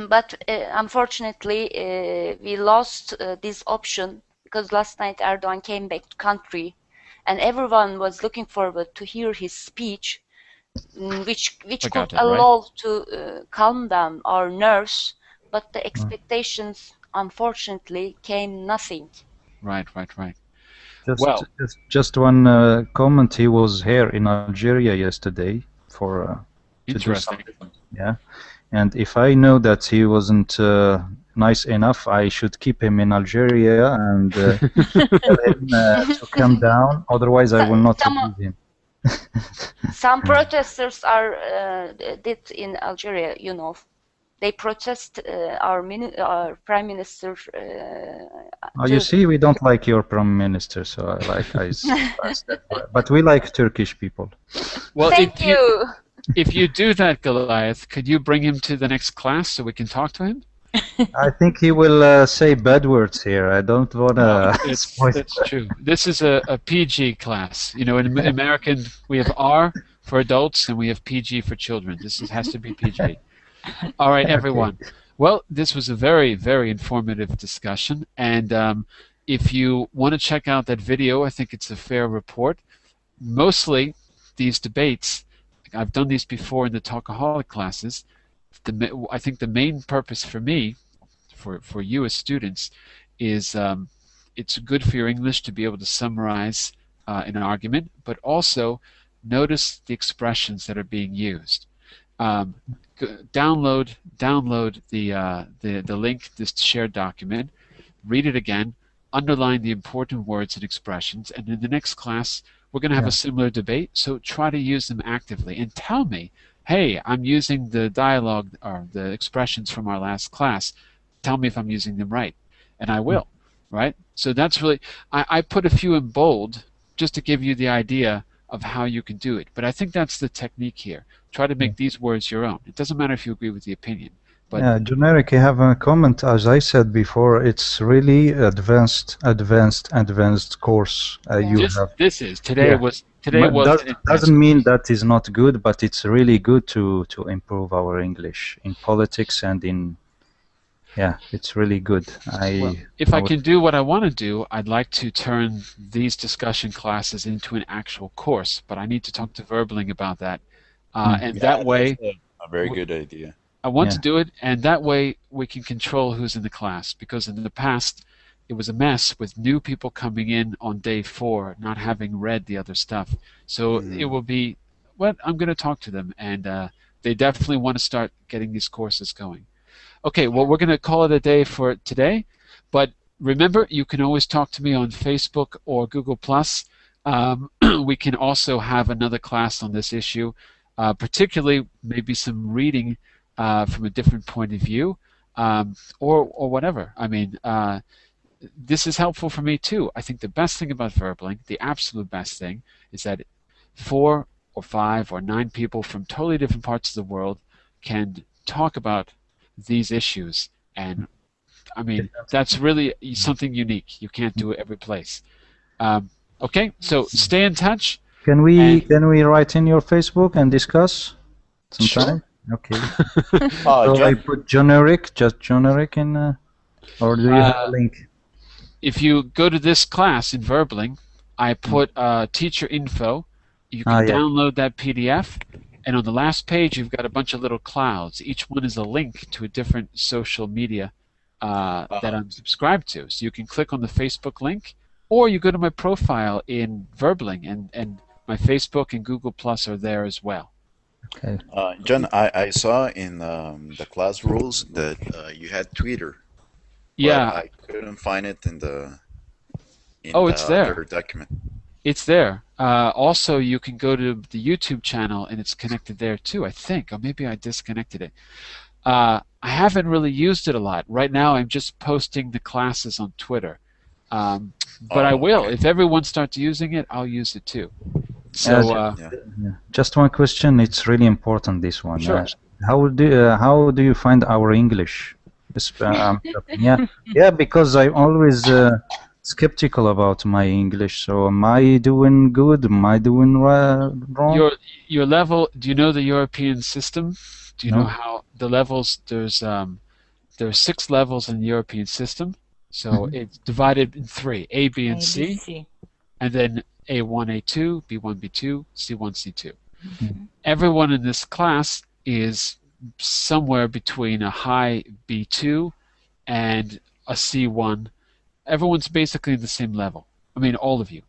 But unfortunately, we lost this option because last night Erdogan came back to country, and everyone was looking forward to hear his speech. which Forgot could that, right? allow to calm down our nerves, but the expectations unfortunately came nothing. Right. Just, Well, just one comment. He was here in Algeria yesterday for to do interesting. something. Yeah, and if I know that he wasn't nice enough, I should keep him in Algeria and tell him to come down. Otherwise, I will not Some release him. some protesters are did in Algeria, you know. They protest our prime minister. Oh, you see, we don't like your prime minister, so but we like Turkish people. Well, Thank you. if you do that, Goliath, could you bring him to the next class so we can talk to him? I think he will say bad words here. I don't want to. It's true. This is a PG class. You know, in American, we have R for adults and we have PG for children. Has to be PG. All right, everyone. Okay. Well, this was a very, very informative discussion. And if you want to check out that video, I think it's a fair report. Mostly, these debates, I've done these before in the Talkaholic classes. I think the main purpose for me, for you as students, is it's good for your English to be able to summarize an argument, but also notice the expressions that are being used. Download the link, this shared document, read it again, underline the important words and expressions, and in the next class we're going to have a similar debate, so try to use them actively and tell me, hey, I'm using the dialogue or the expressions from our last class. Tell me if I'm using them right, and I will, right? So that's really, I put a few in bold just to give you the idea of how you can do it. But I think that's the technique here. Try to make these words your own. It doesn't matter if you agree with the opinion. But yeah, Jon-Eric, I have a comment. As I said before, it's really advanced course. Today was doesn't mean that is not good, but it's really good to improve our English in politics and in. Yeah, it's really good. If I can do what I want to do, I'd like to turn these discussion classes into an actual course, but I need to talk to Verbeling about that. And that way, a very good idea. I want to do it, and that way we can control who's in the class, because in the past it was a mess with new people coming in on day 4 not having read the other stuff. So it will be, I'm going to talk to them, and they definitely want to start getting these courses going. Okay, well, we're going to call it a day for today, but remember, you can always talk to me on Facebook or Google+. We can also have another class on this issue, particularly maybe some reading from a different point of view, or whatever. I mean, this is helpful for me too. I think the best thing about Verbeling, the absolute best thing, is that 4 or 5 or 9 people from totally different parts of the world can talk about these issues, and I mean that's really something unique. You can't do it every place. Okay, so stay in touch. Can we write in your Facebook and discuss sometime? Sure. Okay. So I put Jon-Eric, just Jon-Eric in, or do you have a link? If you go to this class in Verbeling, I put teacher info. You can download that PDF. And on the last page, you've got a bunch of little clouds. Each one is a link to a different social media that I'm subscribed to. So you can click on the Facebook link, or you go to my profile in Verbeling, and my Facebook and Google Plus are there as well. Okay. John, I saw in the class rules that you had Twitter. Yeah. I couldn't find it in the it's there. Other document. It's there. Also, you can go to the YouTube channel, and it's connected there too, I think. Or maybe I disconnected it. I haven't really used it a lot. Right now, I'm just posting the classes on Twitter. But I will. Okay. If everyone starts using it, I'll use it too. So, just one question. It's really important, this one. Sure. How do you find our English? Because I'm always skeptical about my English. So am I doing good? Am I doing wrong? Your level. Do you know the European system? Do you know how the levels? There are 6 levels in the European system. So it's divided in 3: A, B, and C, and then A1, A2, B1, B2, C1, C2. Everyone in this class is somewhere between a high B2 and a C1. Everyone's basically the same level. I mean, all of you.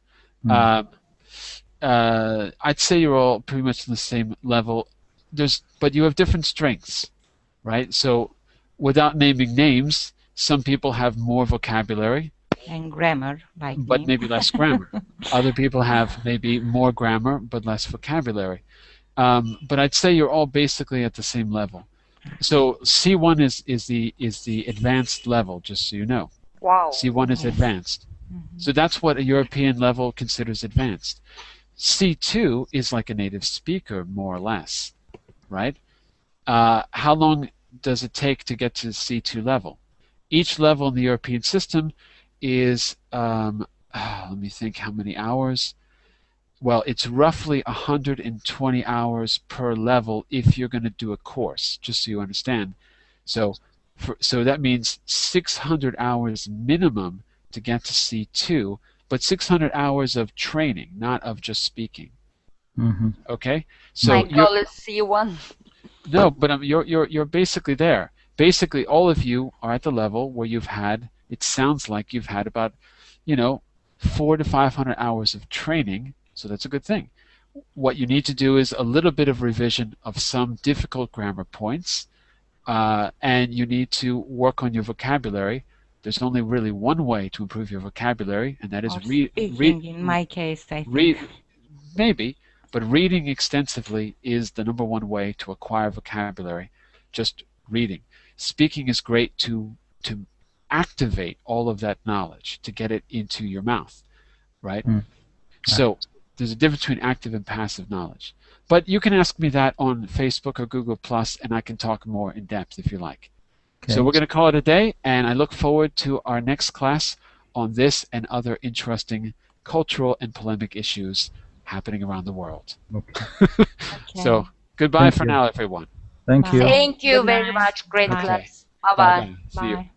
I'd say you're all pretty much on the same level. But you have different strengths, right? So without naming names, some people have more vocabulary. And grammar, like but me. maybe less grammar. Other people have maybe more grammar, but less vocabulary. But I'd say you're all basically at the same level. So C1 is the advanced level, just so you know. Wow. C1 is advanced. So that's what a European level considers advanced. C2 is like a native speaker, more or less, right? How long does it take to get to the C2 level? Each level in the European system is, let me think how many hours. Well, it's roughly 120 hours per level if you're going to do a course, just so you understand. So that means 600 hours minimum to get to C2, but 600 hours of training, not of just speaking. Okay? So my goal is C1. No, but you're basically there. Basically, all of you are at the level where you've had, it sounds like you've had about, 400 to 500 hours of training, so that's a good thing. What you need to do is a little bit of revision of some difficult grammar points, and you need to work on your vocabulary. There's only really one way to improve your vocabulary, and that is read. In my case, I think. Maybe, but reading extensively is the number one way to acquire vocabulary. Just reading. Speaking is great to activate all of that knowledge, to get it into your mouth, right? So there's a difference between active and passive knowledge. But you can ask me that on Facebook or Google+, and I can talk more in depth if you like. Okay. So we're going to call it a day, and I look forward to our next class on this and other interesting cultural and polemic issues happening around the world. Okay. So goodbye for now, everyone. Thank you. Thank you Good very night. much. Great Bye. class. Bye-bye. See you. Bye.